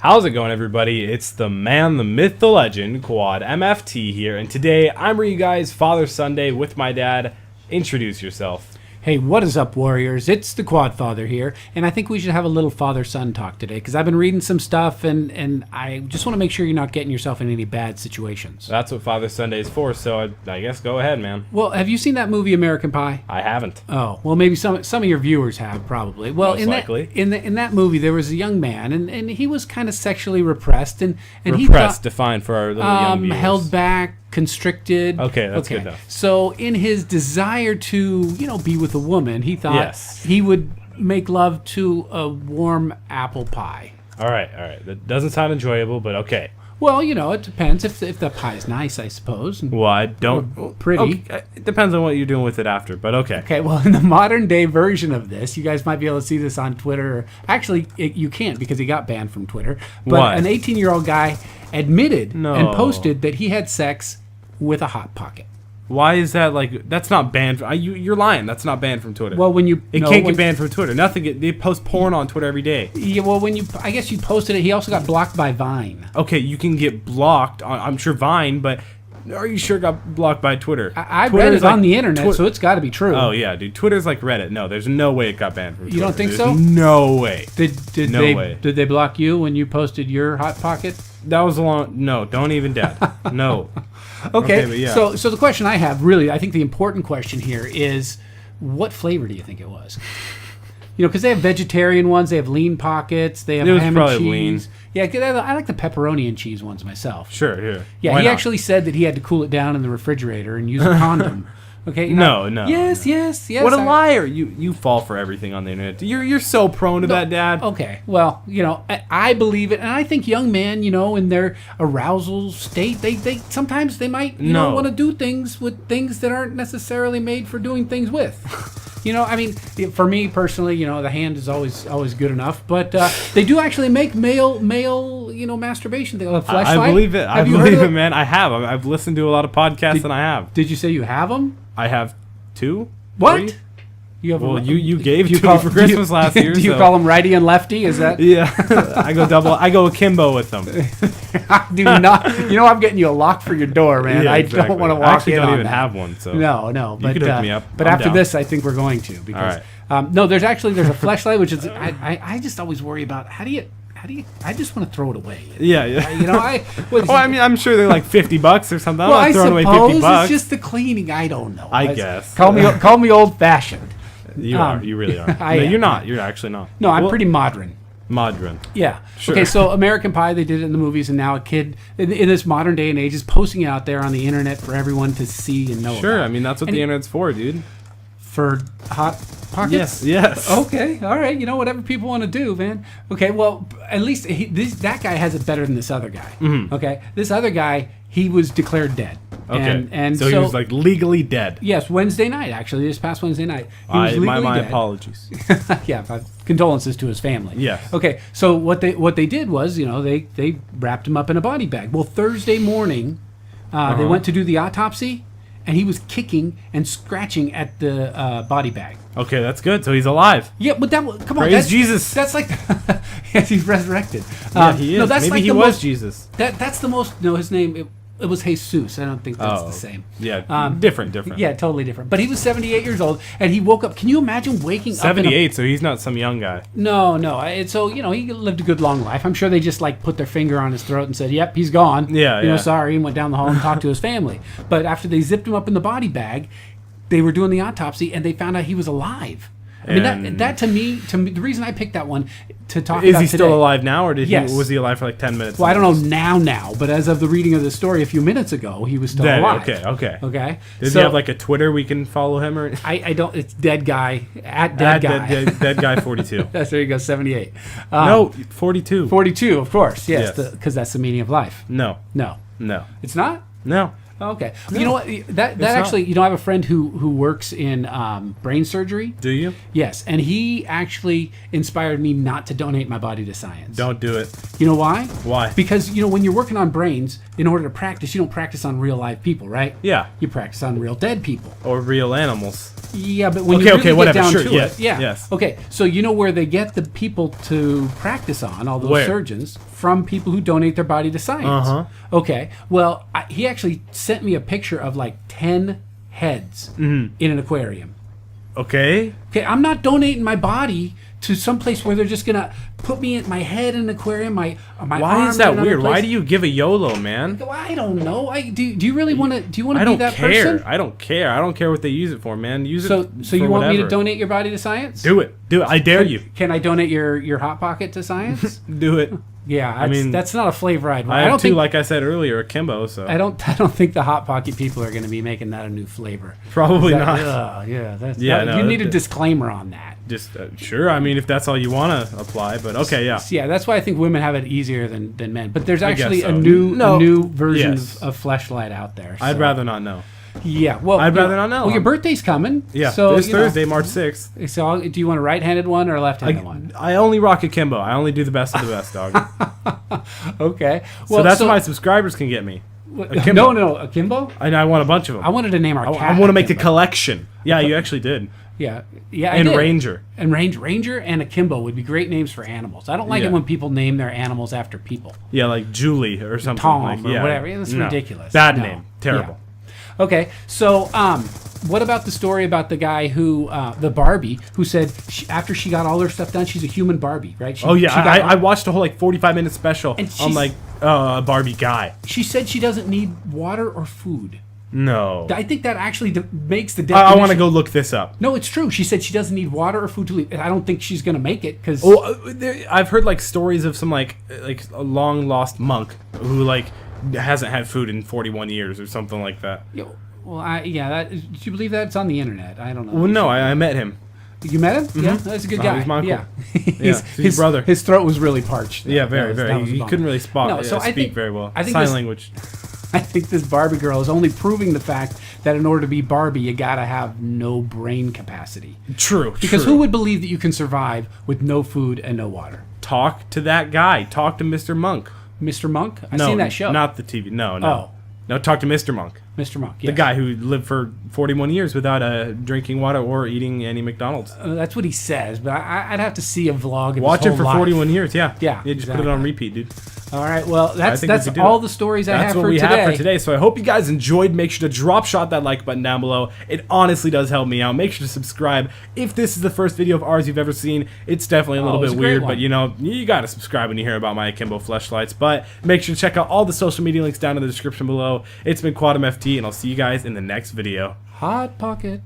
How's it going, everybody? It's the man, the myth, the legend, Quad MFT here, and today I'm bringing you guys Father Sunday with my dad. Introduce yourself. Hey, what is up, Warriors? It's the Quad Father here, and I think we should have a little father-son talk today, because I've been reading some stuff, and I just want to make sure you're not getting yourself in any bad situations. That's what Father Sunday is for, so I guess go ahead, man. Well, have you seen that movie American Pie? I haven't. Oh, well, maybe some of your viewers have, probably. Well, Most likely. in that movie, there was a young man, and he was kind of sexually repressed, and he Repressed, defined for our little young viewers. held back, constricted. Okay, that's good enough. So in his desire to, be with a woman, he thought he would make love to a warm apple pie. All right. That doesn't sound enjoyable, but okay. Well, it depends if the pie is nice, I suppose. Well, I don't... Or pretty. Okay, it depends on what you're doing with it after, but okay. Okay, well, in the modern day version of this, you guys might be able to see this on Twitter. Actually, you can't because he got banned from Twitter. But What? an 18-year-old guy admitted No. and posted that he had sex with a Hot Pocket. Why is that that's not banned? You're lying. That's not banned from Twitter. Well, when you... It can't get banned from Twitter. They post porn on Twitter every day. Yeah, well, I guess you posted it. He also got blocked by Vine. Okay, you can get blocked. I'm sure Vine, but are you sure it got blocked by Twitter? I read it on the internet, so it's got to be true. Oh, yeah, dude. Twitter's like Reddit. No, there's no way it got banned from Twitter. You don't think There's so? No way. Did way. Did they block you when you posted your Hot Pocket? That was a long... No, don't even dad. No. Okay, but yeah. So the question I have, really, I think the important question here is, what flavor do you think it was? Because they have vegetarian ones, they have lean pockets, they have ham and cheese. Lean. Yeah, I like the pepperoni and cheese ones myself. Sure, yeah. Yeah, Why he not? actually said that he had to cool it down in the refrigerator and use a condom. Okay. No. Yes. What a liar! You fall for everything on the internet. You're so prone to that, Dad. Okay. Well, I believe it, and I think young men, in their arousal state, they sometimes they might want to do things with things that aren't necessarily made for doing things with. For me personally, the hand is always good enough, but they do actually make male masturbation things. I believe it. I believe it, man. I have. I've listened to a lot of podcasts, and I have. Did you say you have them? I have 2. What? 3? You have you gave 2 for Christmas last year. Do you call them righty and lefty? Is that? Yeah. I go akimbo with them. I do not. I'm getting you a lock for your door, man. Yeah, I exactly. don't want to walk in on I actually don't even that. have one. So No. But you can hook me up. But I'm after down. this, I think we're going to because All right. no, there's a fleshlight, which is I just always worry about how do you. I just want to throw it away. Yeah. I'm sure they're like $50 or something. I'm not throwing away $50. It's just the cleaning. I don't know. I guess. Call me old fashioned. You are. You really are. I am. You're not. You're actually not. No, I'm pretty modern. Modern. Yeah. Sure. Okay, so American Pie, they did it in the movies, and now a kid in this modern day and age is posting it out there on the internet for everyone to see and know. Sure. About. I mean, that's what the internet's for, dude. For Hot Pockets? Yes. Okay, all right. Whatever people want to do, man. Okay, well, at least that guy has it better than this other guy. Mm-hmm. Okay, this other guy, he was declared dead. Okay. And so he was legally dead. Yes, Wednesday night, actually, this past Wednesday night. He was legally my dead. apologies. Yeah, condolences to his family. Yes. Okay, so what they did was, they wrapped him up in a body bag. Well, Thursday morning, they went to do the autopsy, and he was kicking and scratching at the body bag. Okay, that's good. So he's alive. Yeah, but come on, Praise Jesus. That's like yes, he's resurrected. Yeah, he is. No, that's Maybe like he the was most, Jesus. That's the most. No, his name. It was Jesus. I don't think that's the same. Yeah, different. Yeah, totally different. But he was 78 years old, and he woke up. Can you imagine waking up? 78, so he's not some young guy. No. So he lived a good long life. I'm sure they just put their finger on his throat and said, "Yep, he's gone." Yeah. Sorry, and went down the hall and talked to his family. But after they zipped him up in the body bag, they were doing the autopsy, and they found out he was alive. I mean, that to me, the reason I picked that one to talk about Is he today, still alive now, or Yes. was he alive for like 10 minutes? Well, I don't know now, but as of the reading of the story a few minutes ago, he was still Dead. alive. Okay. Does he have a Twitter we can follow him? Or I don't. It's dead guy at dead guy. Dead guy 42. There you go, 78. No, 42. 42, of course. Yes, Yes. because that's the meaning of life. No. No, It's not. No. Okay. No. You know what? That actually, I have a friend who works in brain surgery. Do you? Yes, and he actually inspired me not to donate my body to science. Don't do it. You know why? Why? Because, when you're working on brains, in order to practice, you don't practice on real live people, right? Yeah. You practice on real dead people. Or real animals. Yeah, but when you really get whatever, down sure, to yes, it, yeah. yes. Okay, so you know where they get the people to practice on, all those Where? surgeons? from people who donate their body to science. Uh-huh. Okay. Well, he actually sent me a picture of like 10 heads in an aquarium. Okay. Okay, I'm not donating my body to some place where they're just gonna put me in my head in an aquarium. My Why is that weird? Why do you give a YOLO, man? Well, I don't know. Do you really want to? Do you want to be that care. person? I don't care. I don't care what they use it for, man. Use it. So you want me to donate your body to science? Do it. I dare you. Can I donate your hot pocket to science? Do it. Yeah, I mean that's not a flavor I'd want. I have two, like I said earlier, akimbo. So I don't think the hot pocket people are going to be making that a new flavor. Probably not. You need a disclaimer on that. Just sure. I mean, if that's all you want to apply, but okay, yeah. Yeah, that's why I think women have it easier than men. But there's actually so. a new version of Fleshlight out there. So. I'd rather not know. Yeah, well, I'd rather not know. Well, your birthday's coming. Yeah, so this Thursday, March 6th. So, do you want a right-handed one or a left-handed one? I only rock akimbo. I only do the best of the best, dog. Okay. Well, so that's what my subscribers can get me. Akimbo. No, akimbo. I want a bunch of them. I wanted to name our cat. I want to make the collection. Yeah, you actually did. Yeah. And Ranger. And Ranger and akimbo would be great names for animals. I don't like it when people name their animals after people. Yeah, like Julie or something. Tom or whatever. It's ridiculous. Bad name. Terrible. Yeah. Okay, so what about the story about the guy who, the Barbie, who said after she got all her stuff done, she's a human Barbie, right? I watched a whole 45-minute special on like a Barbie guy. She said she doesn't need water or food. No. I think that actually makes the definition. I want to go look this up. No, it's true. She said she doesn't need water or food to live. I don't think she's going to make it because. I've heard like stories of some like a long lost monk who like hasn't had food in 41 years or something like that. Well, do you believe that? It's on the internet. I don't know. Well, no, I met him. You met him? Mm-hmm. Yeah, that's a good guy. He's my uncle. Yeah, his brother. His throat was really parched. Though. Yeah, very. He couldn't really speak very well. Sign language. I think this Barbie girl is only proving the fact that in order to be Barbie, you gotta have no brain capacity. True. Because who would believe that you can survive with no food and no water? Talk to that guy. Talk to Mr. Monk. Mr. Monk? I've seen that show. Not the TV. No. Oh. No, talk to Mr. Monk. Mr. Monk, yes. The guy who lived for 41 years without drinking water or eating any McDonald's. That's what he says, but I'd have to see a vlog of Watch his whole it for life. 41 years, yeah. Yeah, just exactly. put it on repeat, dude. All right, well, that's all the stories I have for today. That's what we have for today. So I hope you guys enjoyed. Make sure to drop shot that like button down below. It honestly does help me out. Make sure to subscribe. If this is the first video of ours you've ever seen, it's definitely a little bit weird, but you got to subscribe when you hear about my akimbo fleshlights. But make sure to check out all the social media links down in the description below. It's been QuadMFT, and I'll see you guys in the next video. Hot Pocket.